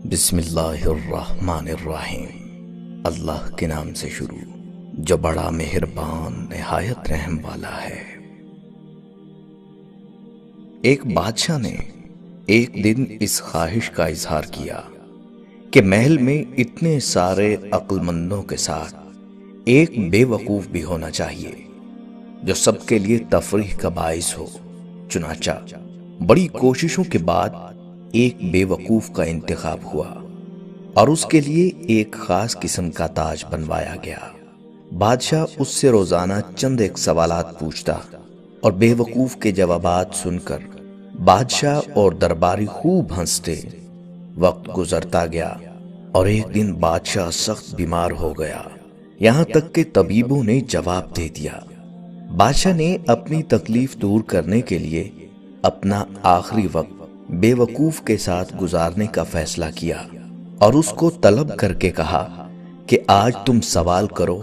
بسم اللہ الرحمن الرحیم۔ اللہ کے نام سے شروع جو بڑا مہربان نہایت رحم والا ہے۔ ایک بادشاہ نے ایک دن اس خواہش کا اظہار کیا کہ محل میں اتنے سارے عقل مندوں کے ساتھ ایک بے وقوف بھی ہونا چاہیے جو سب کے لیے تفریح کا باعث ہو۔ چنانچہ بڑی کوششوں کے بعد ایک بے وقوف کا انتخاب ہوا اور اس کے لیے ایک خاص قسم کا تاج بنوایا گیا۔ بادشاہ اس سے روزانہ چند ایک سوالات پوچھتا اور بے وقوف کے جوابات سن کر بادشاہ اور درباری خوب ہنستے۔ وقت گزرتا گیا اور ایک دن بادشاہ سخت بیمار ہو گیا، یہاں تک کہ طبیبوں نے جواب دے دیا۔ بادشاہ نے اپنی تکلیف دور کرنے کے لیے اپنا آخری وقت بے وقوف کے ساتھ گزارنے کا فیصلہ کیا اور اس کو طلب کر کے کہا کہ آج تم سوال کرو،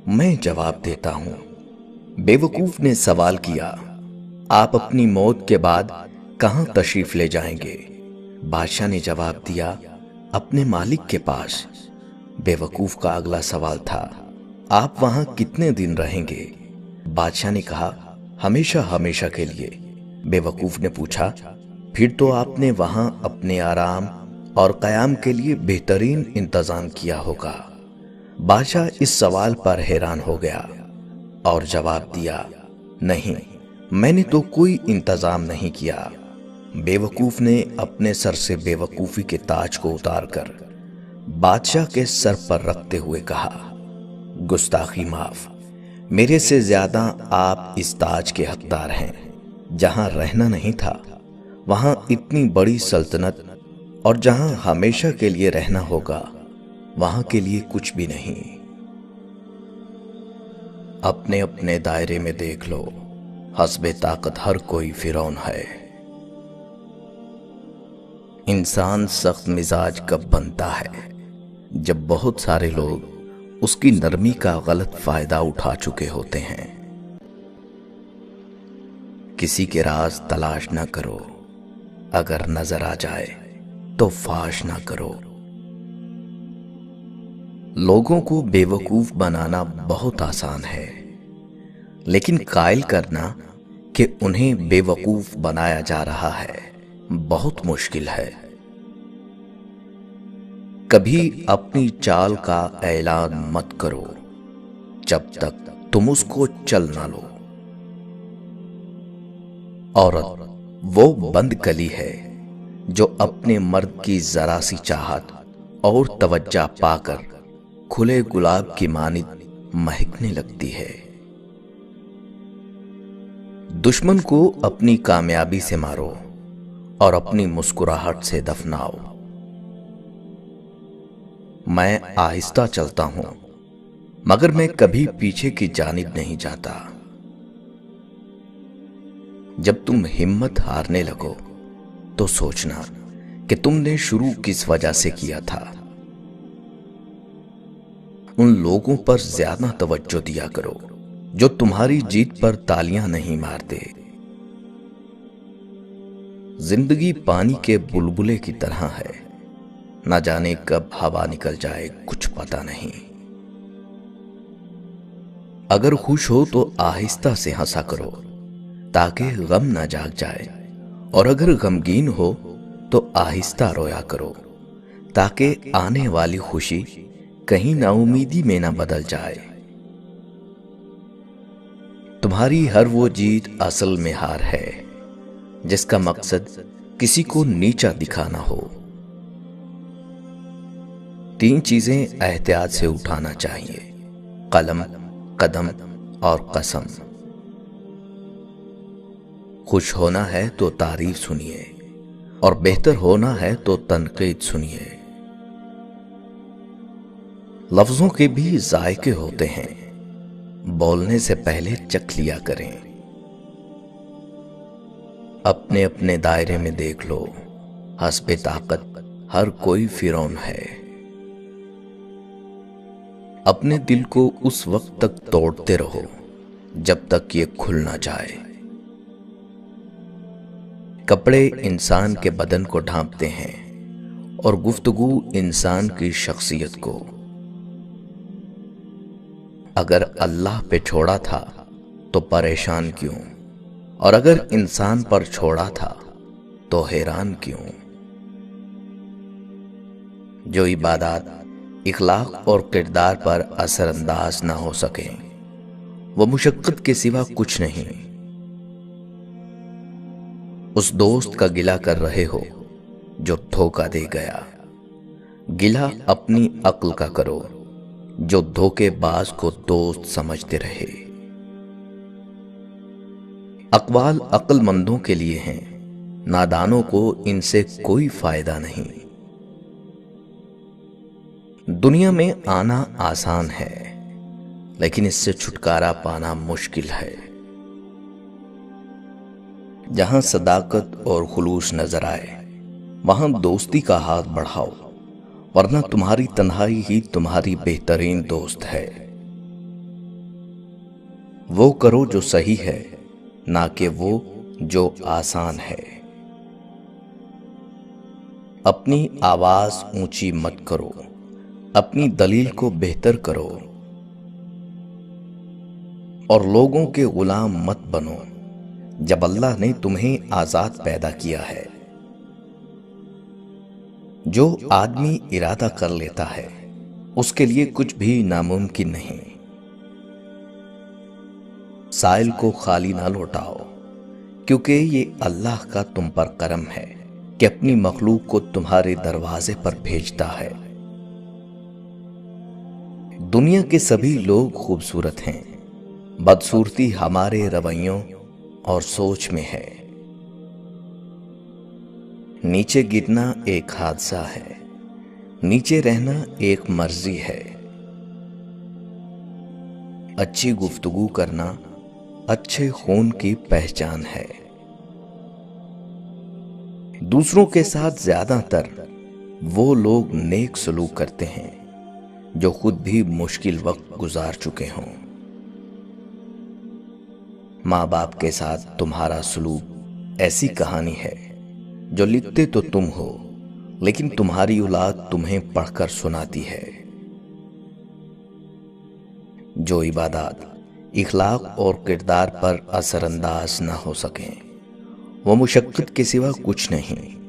میں جواب دیتا ہوں۔ بے وقوف نے سوال کیا، آپ اپنی موت کے بعد کہاں تشریف لے جائیں گے؟ بادشاہ نے جواب دیا، اپنے مالک کے پاس۔ بے وقوف کا اگلا سوال تھا، آپ وہاں کتنے دن رہیں گے؟ بادشاہ نے کہا، ہمیشہ ہمیشہ کے لیے۔ بے وقوف نے پوچھا، پھر تو آپ نے وہاں اپنے آرام اور قیام کے لیے بہترین انتظام کیا ہوگا۔ بادشاہ اس سوال پر حیران ہو گیا اور جواب دیا، نہیں، میں نے تو کوئی انتظام نہیں کیا۔ بے وقوف نے اپنے سر سے بے وقوفی کے تاج کو اتار کر بادشاہ کے سر پر رکھتے ہوئے کہا، گستاخی معاف، میرے سے زیادہ آپ اس تاج کے حقدار ہیں۔ جہاں رہنا نہیں تھا وہاں اتنی بڑی سلطنت، اور جہاں ہمیشہ کے لیے رہنا ہوگا وہاں کے لیے کچھ بھی نہیں۔ اپنے اپنے دائرے میں دیکھ لو، حسب طاقت ہر کوئی فرعون ہے۔ انسان سخت مزاج کب بنتا ہے؟ جب بہت سارے لوگ اس کی نرمی کا غلط فائدہ اٹھا چکے ہوتے ہیں۔ کسی کے راز تلاش نہ کرو، اگر نظر آ جائے تو فاش نہ کرو۔ لوگوں کو بے وقوف بنانا بہت آسان ہے، لیکن قائل کرنا کہ انہیں بے وقوف بنایا جا رہا ہے بہت مشکل ہے۔ کبھی اپنی چال کا اعلان مت کرو جب تک تم اس کو چل نہ لو۔ عورت وہ بند کلی ہے جو اپنے مرد کی ذرا سی چاہت اور توجہ پا کر کھلے گلاب کی مانند مہکنے لگتی ہے۔ دشمن کو اپنی کامیابی سے مارو اور اپنی مسکراہٹ سے دفناؤ۔ میں آہستہ چلتا ہوں مگر میں کبھی پیچھے کی جانب نہیں جاتا۔ جب تم ہمت ہارنے لگو تو سوچنا کہ تم نے شروع کس وجہ سے کیا تھا۔ ان لوگوں پر زیادہ توجہ دیا کرو جو تمہاری جیت پر تالیاں نہیں مارتے۔ زندگی پانی کے بلبلے کی طرح ہے، نہ جانے کب ہوا نکل جائے کچھ پتہ نہیں۔ اگر خوش ہو تو آہستہ سے ہنسا کرو تاکہ غم نہ جاگ جائے، اور اگر غمگین ہو تو آہستہ رویا کرو تاکہ آنے والی خوشی کہیں نا امیدی میں نہ بدل جائے۔ تمہاری ہر وہ جیت اصل میں ہار ہے جس کا مقصد کسی کو نیچا دکھانا ہو۔ 3 چیزیں احتیاط سے اٹھانا چاہیے، قلم، قدم اور قسم۔ خوش ہونا ہے تو تعریف سنیے اور بہتر ہونا ہے تو تنقید سنیے۔ لفظوں کے بھی ذائقے ہوتے ہیں، بولنے سے پہلے چکھ لیا کریں۔ اپنے اپنے دائرے میں دیکھ لو، حسب طاقت ہر کوئی فرعون ہے۔ اپنے دل کو اس وقت تک توڑتے رہو جب تک یہ کھل نہ جائے۔ کپڑے انسان کے بدن کو ڈھانپتے ہیں اور گفتگو انسان کی شخصیت کو۔ اگر اللہ پہ چھوڑا تھا تو پریشان کیوں، اور اگر انسان پر چھوڑا تھا تو حیران کیوں؟ جو عبادات اخلاق اور کردار پر اثر انداز نہ ہو سکیں وہ مشقت کے سوا کچھ نہیں۔ اس دوست کا گلہ کر رہے ہو جو دھوکہ دے گیا، گلہ اپنی عقل کا کرو جو دھوکے باز کو دوست سمجھتے رہے۔ اقوال عقل مندوں کے لیے ہیں، نادانوں کو ان سے کوئی فائدہ نہیں۔ دنیا میں آنا آسان ہے لیکن اس سے چھٹکارا پانا مشکل ہے۔ جہاں صداقت اور خلوص نظر آئے وہاں دوستی کا ہاتھ بڑھاؤ، ورنہ تمہاری تنہائی ہی تمہاری بہترین دوست ہے۔ وہ کرو جو صحیح ہے، نہ کہ وہ جو آسان ہے۔ اپنی آواز اونچی مت کرو، اپنی دلیل کو بہتر کرو، اور لوگوں کے غلام مت بنو جب اللہ نے تمہیں آزاد پیدا کیا ہے۔ جو آدمی ارادہ کر لیتا ہے اس کے لیے کچھ بھی ناممکن نہیں۔ سائل کو خالی نہ لوٹاؤ، کیونکہ یہ اللہ کا تم پر کرم ہے کہ اپنی مخلوق کو تمہارے دروازے پر بھیجتا ہے۔ دنیا کے سبھی لوگ خوبصورت ہیں، بدصورتی ہمارے رویوں اور سوچ میں ہے۔ نیچے گرنا ایک حادثہ ہے، نیچے رہنا ایک مرضی ہے۔ اچھی گفتگو کرنا اچھے خون کی پہچان ہے۔ دوسروں کے ساتھ زیادہ تر وہ لوگ نیک سلوک کرتے ہیں جو خود بھی مشکل وقت گزار چکے ہوں۔ ماں باپ کے ساتھ تمہارا سلوک ایسی کہانی ہے جو لکھتے تو تم ہو لیکن تمہاری اولاد تمہیں پڑھ کر سناتی ہے۔ جو عبادات اخلاق اور کردار پر اثر انداز نہ ہو سکیں وہ مشقت کے سوا کچھ نہیں۔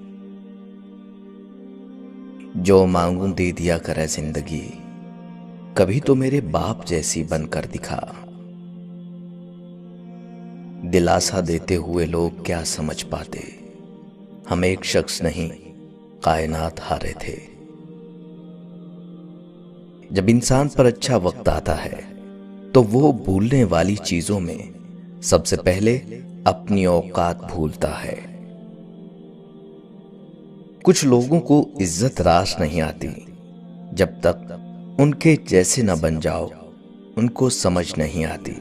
جو مانگوں دے دیا کرے زندگی، کبھی تو میرے باپ جیسی بن کر دکھا۔ دلاسا دیتے ہوئے لوگ کیا سمجھ پاتے، ہم ایک شخص نہیں کائنات ہارے تھے۔ جب انسان پر اچھا وقت آتا ہے تو وہ بھولنے والی چیزوں میں سب سے پہلے اپنی اوقات بھولتا ہے۔ کچھ لوگوں کو عزت راس نہیں آتی، جب تک ان کے جیسے نہ بن جاؤ ان کو سمجھ نہیں آتی۔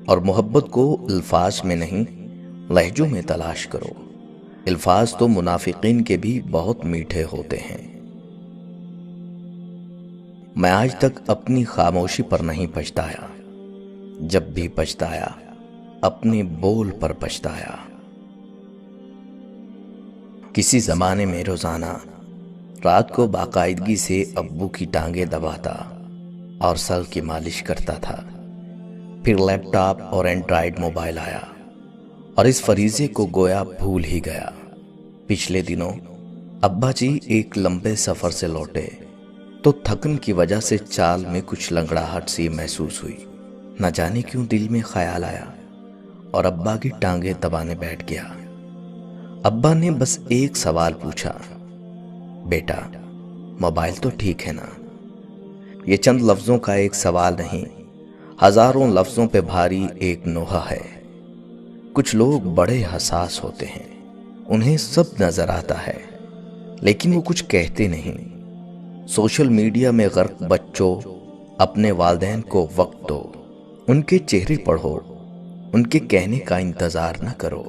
اور محبت کو الفاظ میں نہیں لہجوں میں تلاش کرو۔ الفاظ تو منافقین کے بھی بہت میٹھے ہوتے ہیں۔ میں آج تک اپنی خاموشی پر نہیں پچھتایا، جب بھی پچھتایا اپنے بول پر پچھتایا۔ کسی زمانے میں روزانہ رات کو باقاعدگی سے ابو کی ٹانگیں دباتا اور سر کی مالش کرتا تھا۔ پھر لیپ ٹاپ اور اینڈرائیڈ موبائل آیا اور اس فریضے کو گویا بھول ہی گیا۔ پچھلے دنوں ابا جی ایک لمبے سفر سے لوٹے تو تھکن کی وجہ سے چال میں کچھ لنگڑاہٹ سی محسوس ہوئی۔ نہ جانے کیوں دل میں خیال آیا اور ابا کی ٹانگیں دبانے بیٹھ گیا۔ ابا نے بس ایک سوال پوچھا، بیٹا موبائل تو ٹھیک ہے نا؟ یہ چند لفظوں کا ایک سوال نہیں، ہزاروں لفظوں پہ بھاری ایک نوحہ ہے۔ کچھ لوگ بڑے حساس ہوتے ہیں، انہیں سب نظر آتا ہے لیکن وہ کچھ کہتے نہیں۔ سوشل میڈیا میں غرق بچوں، اپنے والدین کو وقت دو، ان کے چہرے پڑھو، ان کے کہنے کا انتظار نہ کرو۔